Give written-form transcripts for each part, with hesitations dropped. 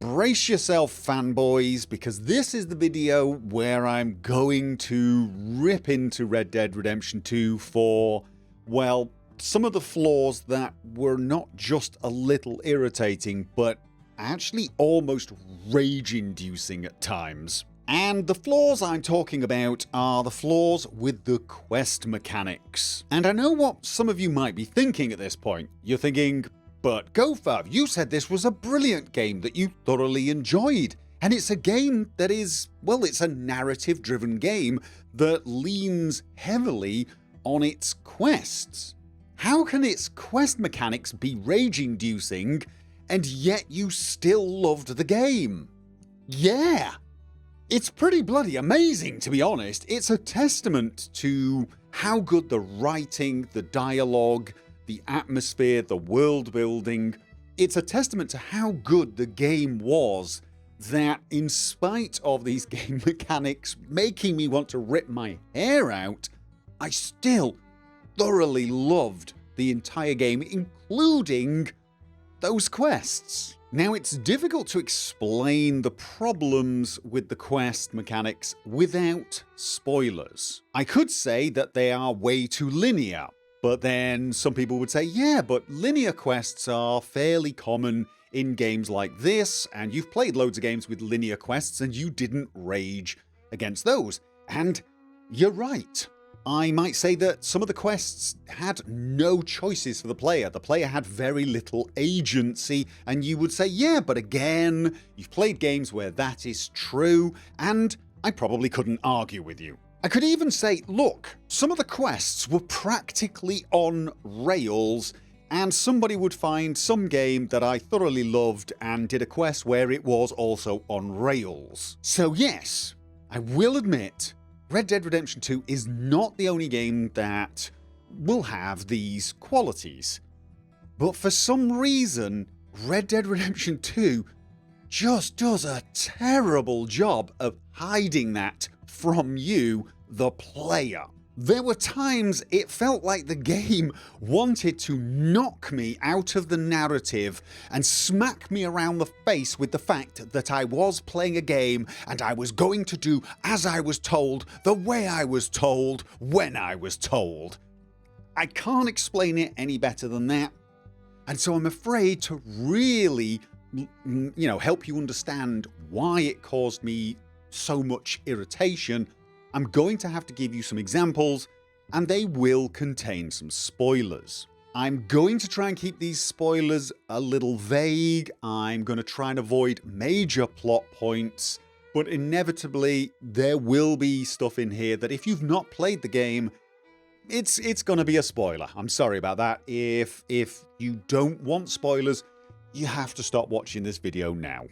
Brace yourself, fanboys, because this is the video where I'm going to rip into Red Dead Redemption 2 for, well, some of the flaws that were not just a little irritating, but actually almost rage-inducing at times. And the flaws I'm talking about are the flaws with the quest mechanics. And I know what some of you might be thinking at this point. You're thinking, but Gopher, you said this was a brilliant game that you thoroughly enjoyed. And it's a game that is, well, it's a narrative-driven game that leans heavily on its quests. How can its quest mechanics be rage-inducing, and yet you still loved the game? Yeah! It's pretty bloody amazing, to be honest. It's a testament to how good the writing, the dialogue, the atmosphere, the world building. It's a testament to how good the game was that in spite of these game mechanics making me want to rip my hair out, I still thoroughly loved the entire game, including those quests. Now, it's difficult to explain the problems with the quest mechanics without spoilers. I could say that they are way too linear, but then some people would say, yeah, but linear quests are fairly common in games like this, and you've played loads of games with linear quests and you didn't rage against those. And you're right. I might say that some of the quests had no choices for the player. The player had very little agency, and you would say, yeah, but again, you've played games where that is true, and I probably couldn't argue with you. I could even say, look, some of the quests were practically on rails, and somebody would find some game that I thoroughly loved and did a quest where it was also on rails. So yes, I will admit, Red Dead Redemption 2 is not the only game that will have these qualities. But for some reason, Red Dead Redemption 2 just does a terrible job of hiding that from you, the player. There were times it felt like the game wanted to knock me out of the narrative and smack me around the face with the fact that I was playing a game and I was going to do as I was told, the way I was told, when I was told. I can't explain it any better than that. And so I'm afraid to really, help you understand why it caused me so much irritation, I'm going to have to give you some examples, and they will contain some spoilers. I'm going to try and keep these spoilers a little vague. I'm going to try and avoid major plot points, but inevitably there will be stuff in here that if you've not played the game, it's going to be a spoiler. I'm sorry about that. If you don't want spoilers, you have to stop watching this video now.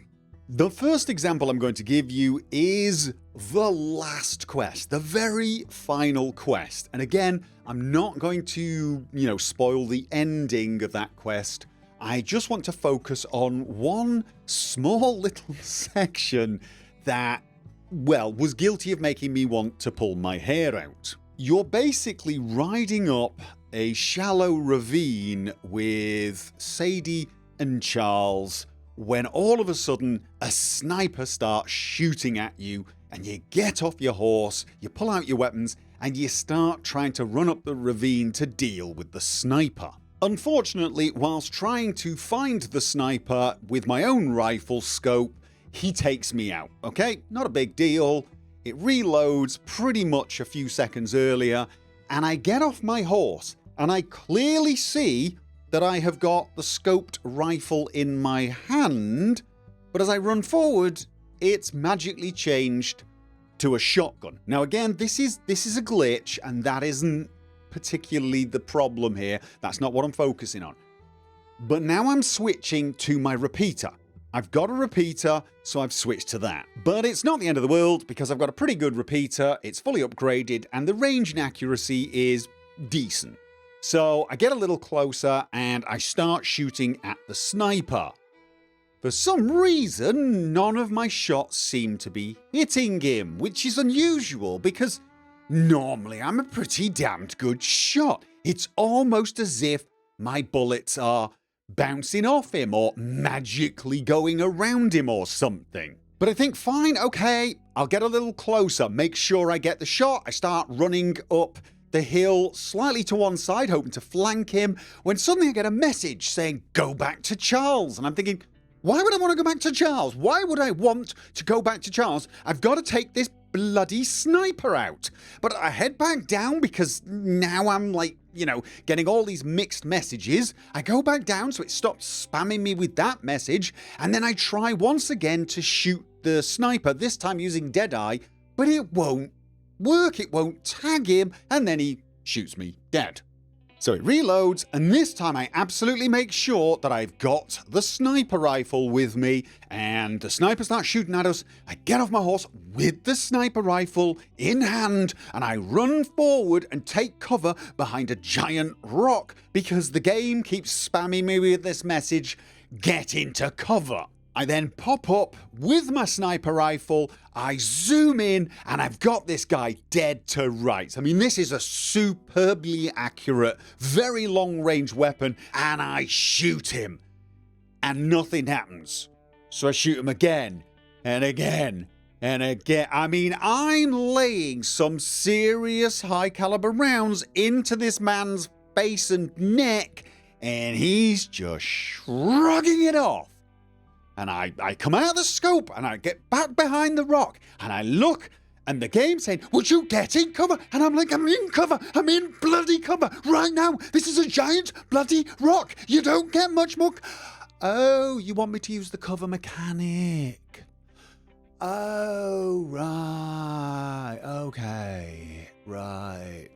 The first example I'm going to give you is the last quest, the very final quest. And again, I'm not going to, spoil the ending of that quest. I just want to focus on one small little section that, well, was guilty of making me want to pull my hair out. You're basically riding up a shallow ravine with Sadie and Charles when all of a sudden a sniper starts shooting at you, and you get off your horse, you pull out your weapons, and you start trying to run up the ravine to deal with the sniper. Unfortunately, whilst trying to find the sniper with my own rifle scope, he takes me out. Okay, not a big deal. It reloads pretty much a few seconds earlier, and I get off my horse, and I clearly see that I have got the scoped rifle in my hand, but as I run forward, it's magically changed to a shotgun. Now again, this is a glitch, and that isn't particularly the problem here. That's not what I'm focusing on. But now I'm switching to my repeater. I've got a repeater, so I've switched to that. But it's not the end of the world, because I've got a pretty good repeater, it's fully upgraded, and the range and accuracy is decent. So I get a little closer and I start shooting at the sniper. For some reason, none of my shots seem to be hitting him, which is unusual because normally I'm a pretty damned good shot. It's almost as if my bullets are bouncing off him or magically going around him or something. But I think, fine, okay, I'll get a little closer, make sure I get the shot. I start running up the hill slightly to one side, hoping to flank him, when suddenly I get a message saying, go back to Charles. And I'm thinking, why would I want to go back to Charles? Why would I want to go back to Charles? I've got to take this bloody sniper out. But I head back down because now I'm like, getting all these mixed messages. I go back down so it stops spamming me with that message, and then I try once again to shoot the sniper, this time using Deadeye, but it won't work, it won't tag him, and then he shoots me dead. So it reloads, and this time I absolutely make sure that I've got the sniper rifle with me, and the sniper starts shooting at us. I get off my horse with the sniper rifle in hand, and I run forward and take cover behind a giant rock, because the game keeps spamming me with this message, get into cover. I then pop up with my sniper rifle, I zoom in, and I've got this guy dead to rights. I mean, this is a superbly accurate, very long range weapon, and I shoot him, and nothing happens. So I shoot him again, and again, and again. I mean, I'm laying some serious high caliber rounds into this man's face and neck, and he's just shrugging it off. And I come out of the scope and I get back behind the rock and I look, and the game's saying, would you get in cover? And I'm like, I'm in cover. I'm in bloody cover right now. This is a giant bloody rock. You don't get much more. Oh, you want me to use the cover mechanic? Oh, right. Okay. Right.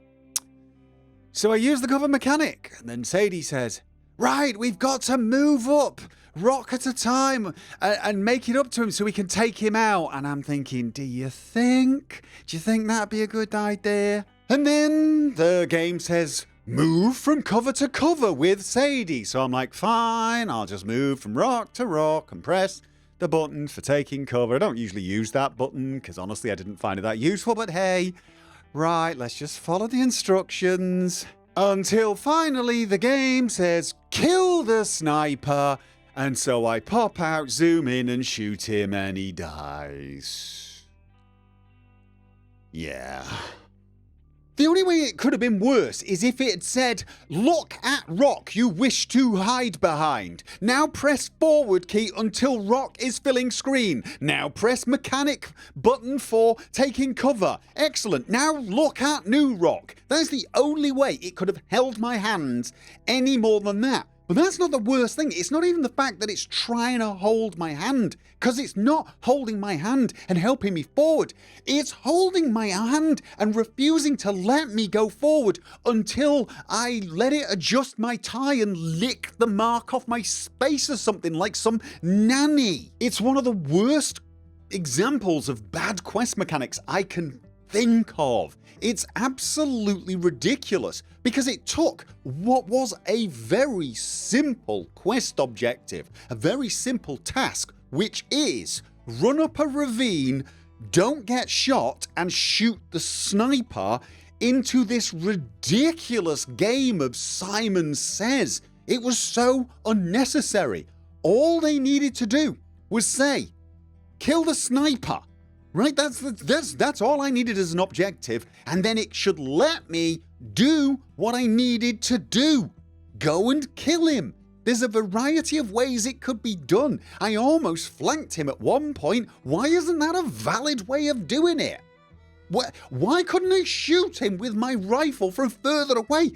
So I use the cover mechanic, and then Sadie says, right, we've got to move up, rock at a time, and make it up to him so we can take him out. And I'm thinking, do you think that'd be a good idea? And then the game says, move from cover to cover with Sadie. So I'm like, fine, I'll just move from rock to rock and press the button for taking cover. I don't usually use that button because honestly I didn't find it that useful, but hey, right, let's just follow the instructions. Until finally the game says, kill the sniper, and so I pop out, zoom in, and shoot him, and he dies. Yeah. The only way it could have been worse is if it had said, look at rock you wish to hide behind. Now press forward key until rock is filling screen. Now press mechanic button for taking cover. Excellent. Now look at new rock. That's the only way it could have held my hands any more than that. But that's not the worst thing. It's not even the fact that it's trying to hold my hand, because it's not holding my hand and helping me forward. It's holding my hand and refusing to let me go forward until I let it adjust my tie and lick the mark off my space or something, like some nanny. It's one of the worst examples of bad quest mechanics I can think of. It's absolutely ridiculous because it took what was a very simple quest objective, a very simple task, which is run up a ravine, don't get shot, and shoot the sniper, into this ridiculous game of Simon Says. It was so unnecessary. All they needed to do was say, kill the sniper. Right, that's all I needed as an objective, and then it should let me do what I needed to do. Go and kill him. There's a variety of ways it could be done. I almost flanked him at one point. Why isn't that a valid way of doing it? Why couldn't I shoot him with my rifle from further away?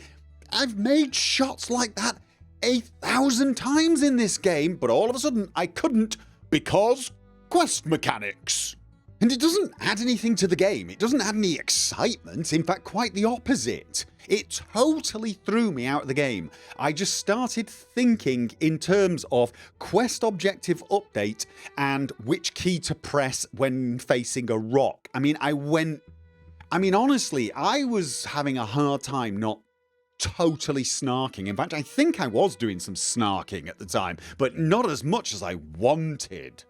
I've made shots like that 1,000 times in this game, but all of a sudden I couldn't because quest mechanics. And it doesn't add anything to the game. It doesn't add any excitement. In fact, quite the opposite. It totally threw me out of the game. I just started thinking in terms of quest objective update and which key to press when facing a rock. Honestly, I was having a hard time not totally snarking. In fact, I think I was doing some snarking at the time, but not as much as I wanted.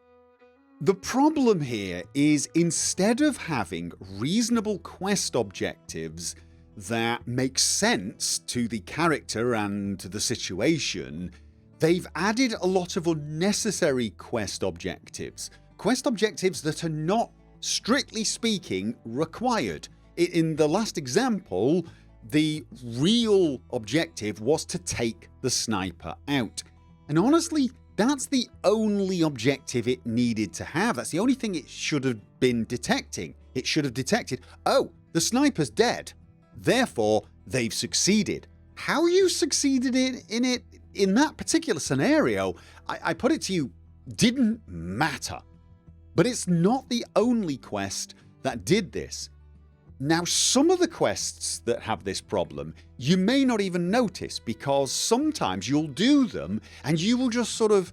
The problem here is instead of having reasonable quest objectives that make sense to the character and to the situation, they've added a lot of unnecessary quest objectives. Quest objectives that are not, strictly speaking, required. In the last example, the real objective was to take the sniper out. And honestly, that's the only objective it needed to have. That's the only thing it should have been detecting. It should have detected, oh, the sniper's dead. Therefore, they've succeeded. How you succeeded in it in that particular scenario, I put it to you, didn't matter. But it's not the only quest that did this. Now, some of the quests that have this problem, you may not even notice, because sometimes you'll do them and you will just sort of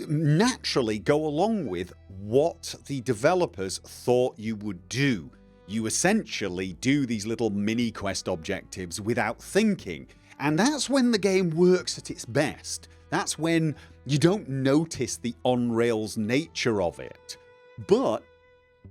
naturally go along with what the developers thought you would do. You essentially do these little mini quest objectives without thinking, and that's when the game works at its best. That's when you don't notice the on-rails nature of it. But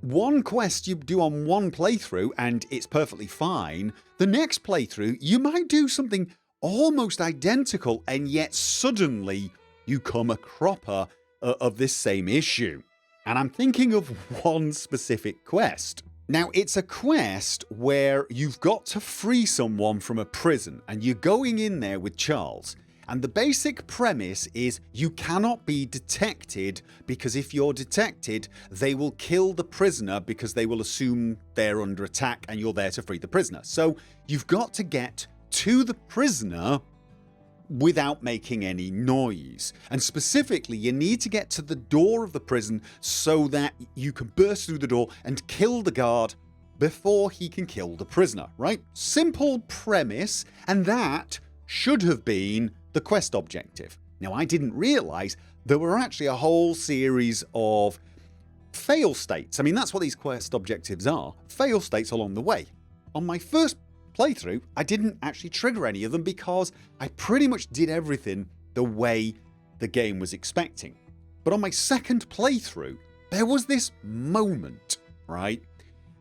one quest you do on one playthrough and it's perfectly fine, the next playthrough you might do something almost identical, and yet suddenly you come a cropper of this same issue. And I'm thinking of one specific quest. Now, it's a quest where you've got to free someone from a prison, and you're going in there with Charles. And the basic premise is you cannot be detected, because if you're detected, they will kill the prisoner because they will assume they're under attack and you're there to free the prisoner. So you've got to get to the prisoner without making any noise. And specifically, you need to get to the door of the prison so that you can burst through the door and kill the guard before he can kill the prisoner, right? Simple premise, and that should have been the quest objective. Now, I didn't realize there were actually a whole series of fail states. I mean, that's what these quest objectives are, fail states along the way. On my first playthrough, I didn't actually trigger any of them because I pretty much did everything the way the game was expecting. But on my second playthrough, there was this moment, right?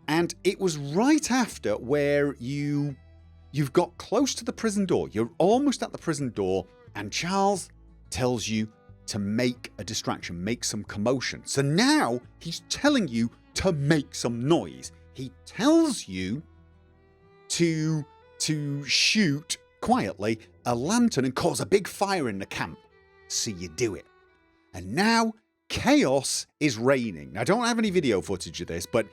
And it was right after where you've got close to the prison door. You're almost at the prison door, and Charles tells you to make a distraction, make some commotion. So now he's telling you to make some noise. He tells you to shoot quietly a lantern and cause a big fire in the camp. So you do it. And now chaos is reigning. I don't have any video footage of this, but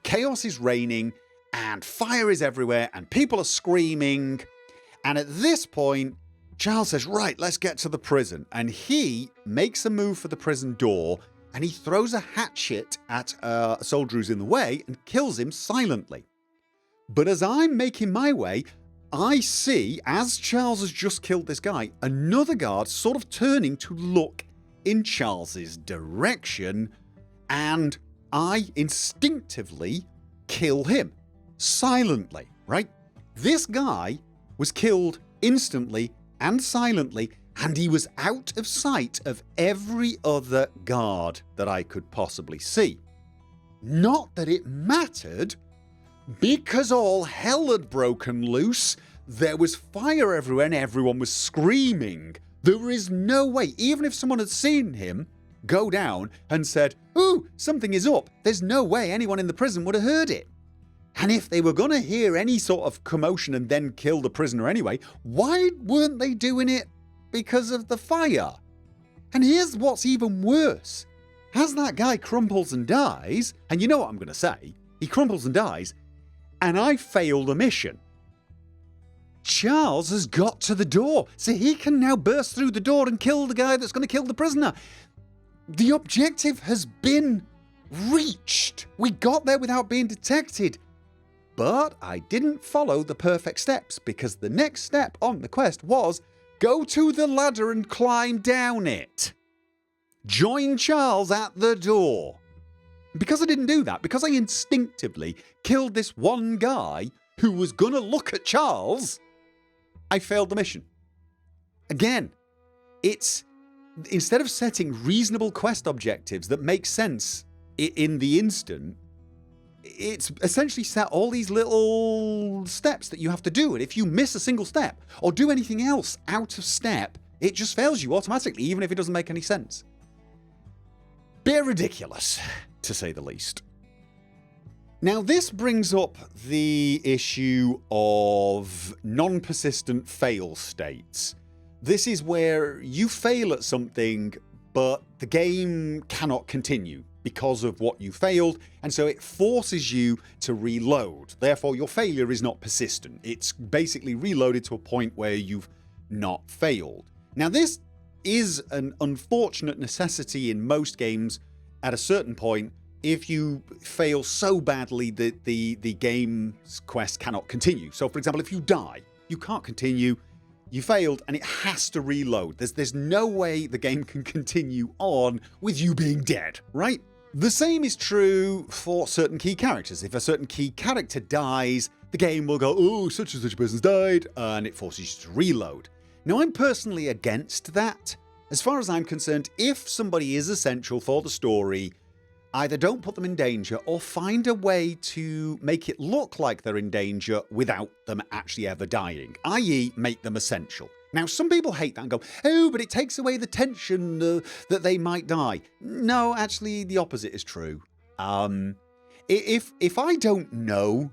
chaos is reigning and fire is everywhere and people are screaming. And at this point, Charles says, right, let's get to the prison. And he makes a move for the prison door, and he throws a hatchet at a soldier who's in the way and kills him silently. But as I'm making my way, I see, as Charles has just killed this guy, another guard sort of turning to look in Charles's direction, and I instinctively kill him. Silently, right? This guy was killed instantly and silently, and he was out of sight of every other guard that I could possibly see. Not that it mattered, because all hell had broken loose. There was fire everywhere and everyone was screaming. There is no way, even if someone had seen him go down and said, ooh, something is up, there's no way anyone in the prison would have heard it. And if they were going to hear any sort of commotion and then kill the prisoner anyway, why weren't they doing it because of the fire? And here's what's even worse. As that guy crumples and dies, and you know what I'm going to say, he crumples and dies, and I fail the mission. Charles has got to the door, so he can now burst through the door and kill the guy that's going to kill the prisoner. The objective has been reached. We got there without being detected. But I didn't follow the perfect steps, because the next step on the quest was go to the ladder and climb down it. Join Charles at the door. Because I didn't do that, because I instinctively killed this one guy who was going to look at Charles, I failed the mission. Again, it's instead of setting reasonable quest objectives that make sense in the instant, it's essentially set all these little steps that you have to do. And if you miss a single step or do anything else out of step, It just fails you automatically, even if it doesn't make any sense. Bit ridiculous, to say the least. Now, this brings up the issue of non-persistent fail states. This is where you fail at something, but the game cannot continue because of what you failed, and so it forces you to reload. Therefore, your failure is not persistent. It's basically reloaded to a point where you've not failed. Now, this is an unfortunate necessity in most games at a certain point. If you fail so badly that the game's quest cannot continue. So, for example, if you die, you can't continue, you failed, and it has to reload. There's no way the game can continue on with you being dead, right? The same is true for certain key characters. If a certain key character dies, the game will go, oh, such and such a person's died, and it forces you to reload. Now, I'm personally against that. As far as I'm concerned, if somebody is essential for the story, either don't put them in danger or find a way to make it look like they're in danger without them actually ever dying, i.e. make them essential. Now, some people hate that and go, oh, but it takes away the tension that they might die. No, actually, the opposite is true. If I don't know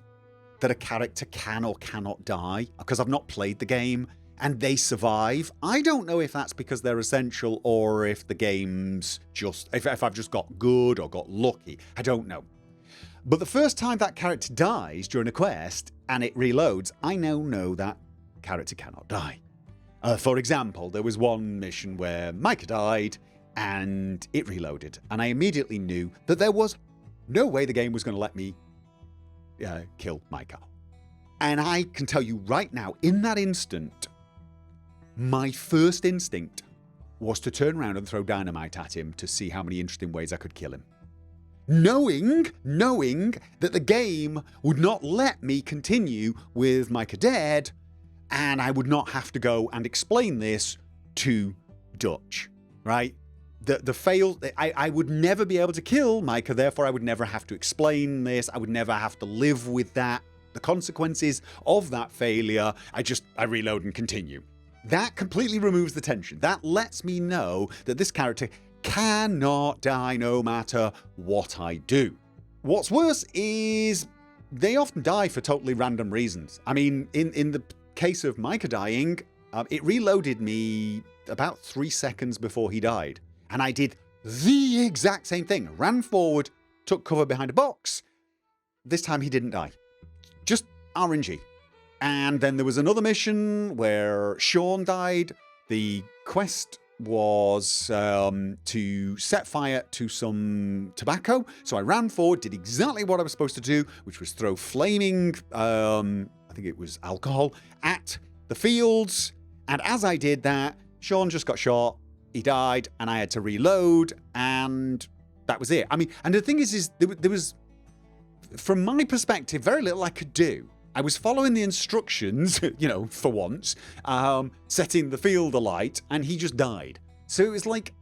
that a character can or cannot die because I've not played the game and they survive, I don't know if that's because they're essential or if the game's just, if I've just got good or got lucky. I don't know. But the first time that character dies during a quest and it reloads, I now know that character cannot die. For example, there was one mission where Micah died and it reloaded, and I immediately knew that there was no way the game was going to let me kill Micah. And I can tell you right now, in that instant, my first instinct was to turn around and throw dynamite at him to see how many interesting ways I could kill him. Knowing that the game would not let me continue with Micah dead, and I would not have to go and explain this to Dutch, right? I would never be able to kill Micah, therefore I would never have to explain this, I would never have to live with that, the consequences of that failure. I reload and continue. That completely removes the tension. That lets me know that this character cannot die no matter what I do. What's worse is they often die for totally random reasons. I mean, in the case of Micah dying, it reloaded me about 3 seconds before he died. And I did the exact same thing. Ran forward, took cover behind a box. This time he didn't die. Just RNG. And then there was another mission where Sean died. The quest was to set fire to some tobacco. So I ran forward, did exactly what I was supposed to do, which was throw flaming, I think it was alcohol, at the fields. And as I did that, Sean just got shot. He died, and I had to reload, and that was it. I mean, and the thing is there was, from my perspective, very little I could do. I was following the instructions, for once, setting the field alight, and he just died. So it was like,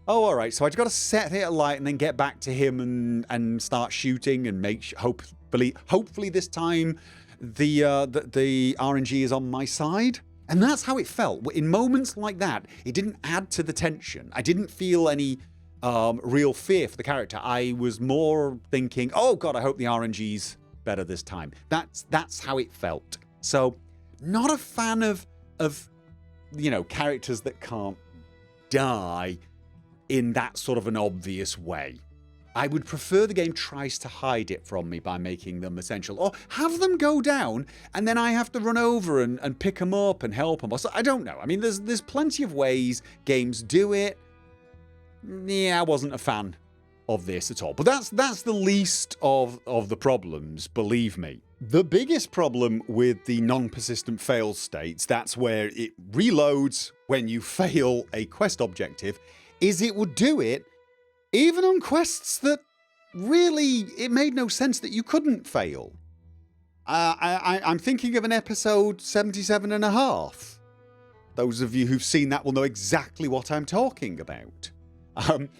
oh, all right, so I just got to set it alight and then get back to him and start shooting and hopefully this time the RNG is on my side. And that's how it felt. In moments like that, it didn't add to the tension. I didn't feel any real fear for the character. I was more thinking, oh God, I hope the RNG's better this time. That's how it felt. So, not a fan of characters that can't die in that sort of an obvious way. I would prefer the game tries to hide it from me by making them essential, or have them go down and then I have to run over and pick them up and help them. Or so, I don't know. I mean, there's plenty of ways games do it. Yeah, I wasn't a fan of this at all. But that's the least of the problems, believe me. The biggest problem with the non-persistent fail states, that's where it reloads when you fail a quest objective, is it would do it even on quests that really, it made no sense that you couldn't fail. I'm thinking of an episode 77.5. Those of you who've seen that will know exactly what I'm talking about.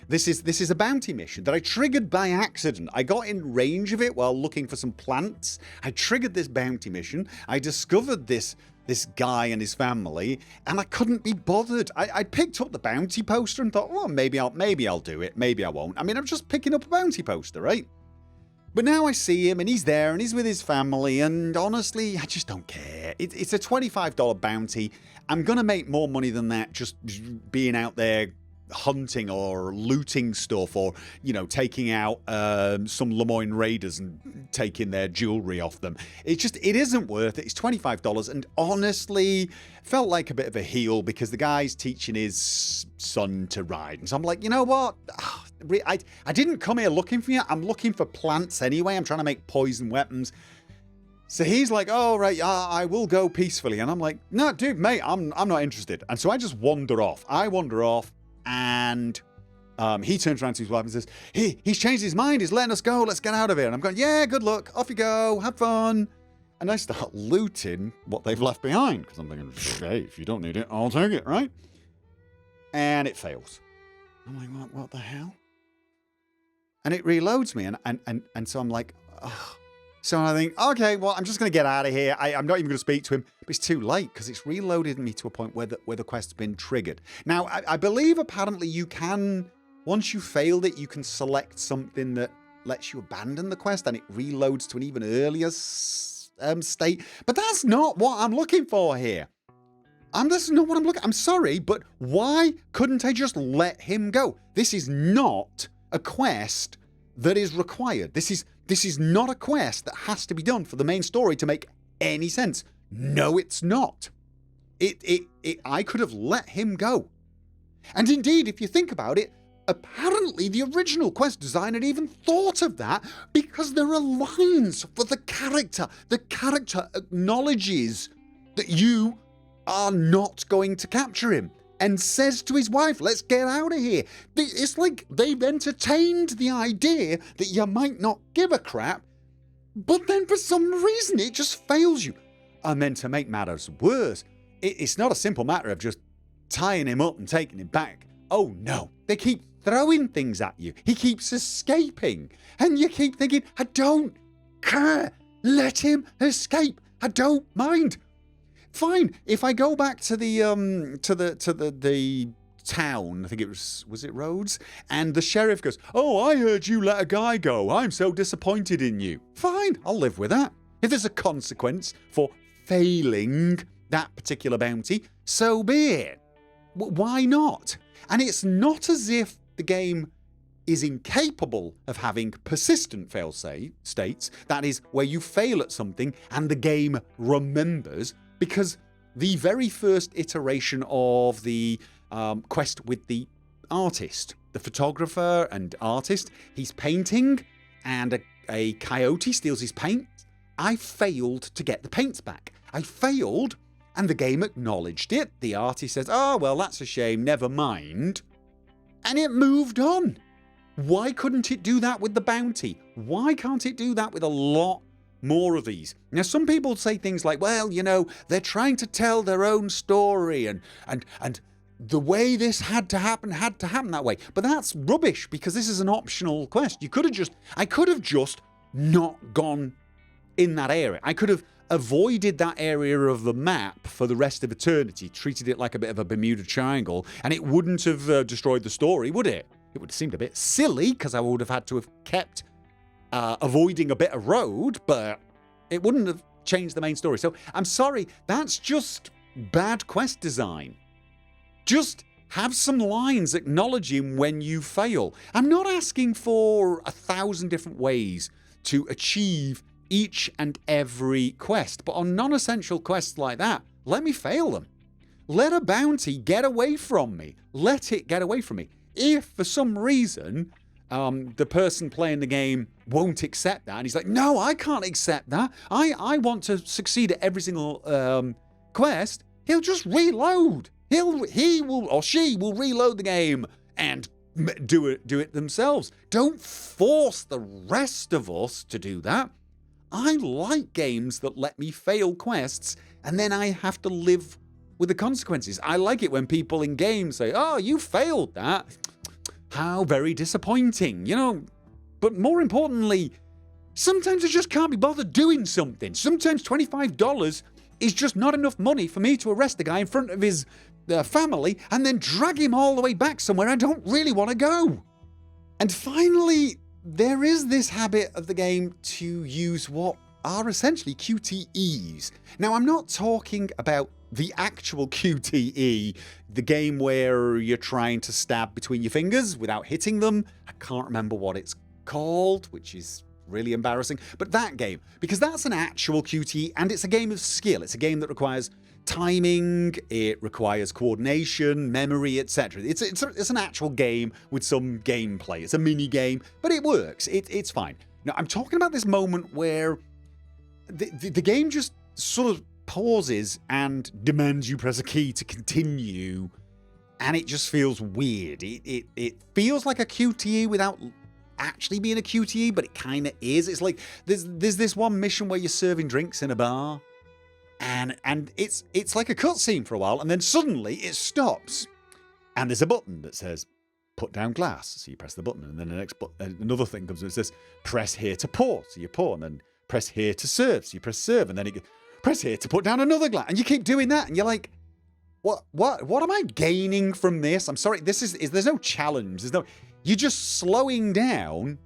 This is a bounty mission that I triggered by accident. I got in range of it while looking for some plants. I triggered this bounty mission. I discovered this this guy and his family, and I couldn't be bothered. I picked up the bounty poster and thought, well, maybe I'll do it, maybe I won't. I mean, I'm just picking up a bounty poster, right? But now I see him and he's there and he's with his family, and honestly, I just don't care. It's a $25 bounty. I'm gonna make more money than that just being out there hunting or looting stuff, or, you know, taking out some Lemoyne Raiders and taking their jewelry off them. It isn't worth it. It's $25, and honestly felt like a bit of a heel because the guy's teaching his son to ride, and so I'm like, you know what, I didn't come here looking for you. I'm looking for plants anyway. I'm trying to make poison weapons. So he's like, oh, right, I will go peacefully. And I'm like, no, dude, mate, I'm not interested. And so I just wander off. And he turns around to his wife and says, he's changed his mind. He's letting us go. Let's get out of here. And I'm going, yeah, good luck. Off you go. Have fun. And I start looting what they've left behind, because I'm thinking, hey, if you don't need it, I'll take it, right? And it fails. I'm like, what the hell? And it reloads me. And so I'm like, oh. So I think, okay, well, I'm just going to get out of here. I'm not even going to speak to him. But it's too late, because it's reloaded me to a point where the quest's been triggered. Now, I believe apparently you can, once you've failed it, you can select something that lets you abandon the quest, and it reloads to an even earlier state. But that's not what I'm looking for here. This is not what I'm looking. I'm sorry, but why couldn't I just let him go? This is not a quest that is required. This is not a quest that has to be done for the main story to make any sense. No, it's not. I could have let him go. And indeed, if you think about it, apparently the original quest designer even thought of that, because there are lines for the character. The character acknowledges that you are not going to capture him, and says to his wife, let's get out of here. It's like they've entertained the idea that you might not give a crap, but then for some reason it just fails you. And then to make matters worse, it's not a simple matter of just tying him up and taking him back. Oh no, they keep throwing things at you. He keeps escaping. And you keep thinking, I don't care. Let him escape. I don't mind. Fine, if I go back to the town, I think it was it Rhodes? And the sheriff goes, oh, I heard you let a guy go. I'm so disappointed in you. Fine, I'll live with that. If there's a consequence for failing that particular bounty, so be it. Why not? And it's not as if the game is incapable of having persistent fail states, that is, where you fail at something and the game remembers, because the very first iteration of the quest with the artist, the photographer and artist, he's painting and a coyote steals his paint. I failed to get the paints back. I failed, and the game acknowledged it. The artist says, oh, well, that's a shame, never mind. And it moved on. Why couldn't it do that with the bounty? Why can't it do that with a lot more of these? Now, some people say things like, well, you know, they're trying to tell their own story, and the way this had to happen that way. But that's rubbish, because this is an optional quest. I could have just not gone in that area. I could have avoided that area of the map for the rest of eternity, treated it like a bit of a Bermuda Triangle, and it wouldn't have destroyed the story, would it? It would have seemed a bit silly, because I would have had to have kept avoiding a bit of road, but it wouldn't have changed the main story. So I'm sorry, that's just bad quest design. Just have some lines acknowledging when you fail. I'm not asking for 1,000 different ways to achieve each and every quest, but on non-essential quests like that, let me fail them. Let a bounty get away from me. Let it get away from me. If for some reason the person playing the game won't accept that, and he's like, no, I can't accept that. I want to succeed at every single quest, he'll just reload. He will, or she will reload the game and do it themselves. Don't force the rest of us to do that. I like games that let me fail quests, and then I have to live with the consequences. I like it when people in games say, oh, you failed that. How very disappointing, you know. But more importantly, sometimes I just can't be bothered doing something. Sometimes $25 is just not enough money for me to arrest the guy in front of his family and then drag him all the way back somewhere I don't really want to go. And finally, there is this habit of the game to use what are essentially QTEs. Now, I'm not talking about the actual QTE, the game where you're trying to stab between your fingers without hitting them. I can't remember what it's called, which is really embarrassing. But that game, because that's an actual QTE and it's a game of skill. It's a game that requires timing, it requires coordination, memory, etc. It's an actual game with some gameplay. It's a mini game, but it works. It's fine. Now, I'm talking about this moment where the game just sort of pauses and demands you press a key to continue, and it just feels weird. It feels like a QTE without actually being a QTE, but it kind of is. It's like there's this one mission where you're serving drinks in a bar, and it's like a cutscene for a while, and then suddenly it stops, and there's a button that says put down glass. So you press the button, and then the next another thing comes and it says press here to pour. So you pour, and then press here to serve. So you press serve, and then it press here to put down another glass, and you keep doing that, and you're like, what am I gaining from this? I'm sorry, there's no challenge. You're just slowing down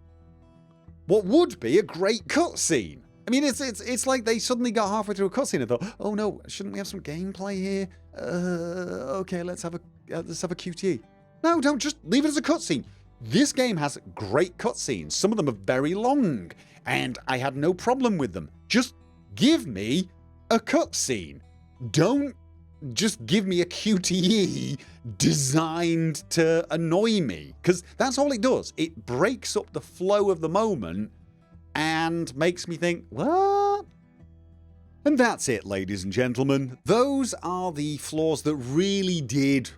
what would be a great cutscene. I mean, it's like they suddenly got halfway through a cutscene and thought, oh no, shouldn't we have some gameplay here? Okay, let's have a QTE. No, don't, just leave it as a cutscene. This game has great cutscenes. Some of them are very long, and I had no problem with them. Just give me a cutscene. Don't just give me a QTE designed to annoy me, because that's all it does. It breaks up the flow of the moment and makes me think, what? And that's it, ladies and gentlemen. Those are the flaws that really did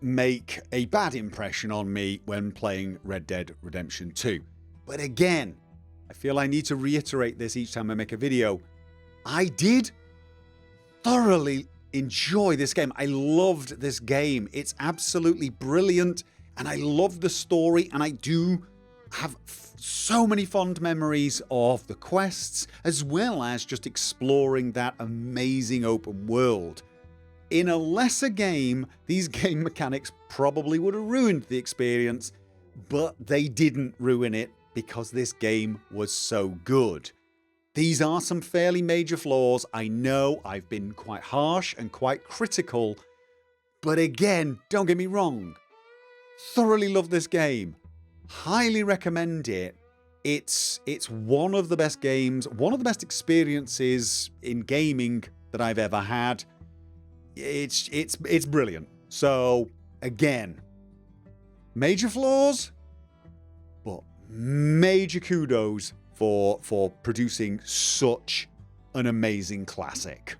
make a bad impression on me when playing Red Dead Redemption 2. But again, I feel I need to reiterate this each time I make a video. I did thoroughly enjoy this game. I loved this game. It's absolutely brilliant, and I love the story, and I do have so many fond memories of the quests, as well as just exploring that amazing open world. In a lesser game, these game mechanics probably would have ruined the experience, but they didn't ruin it because this game was so good. These are some fairly major flaws. I know I've been quite harsh and quite critical, but again, don't get me wrong. Thoroughly love this game. Highly recommend it. It's one of the best games, one of the best experiences in gaming that I've ever had. It's brilliant. So again, major flaws, but major kudos for producing such an amazing classic.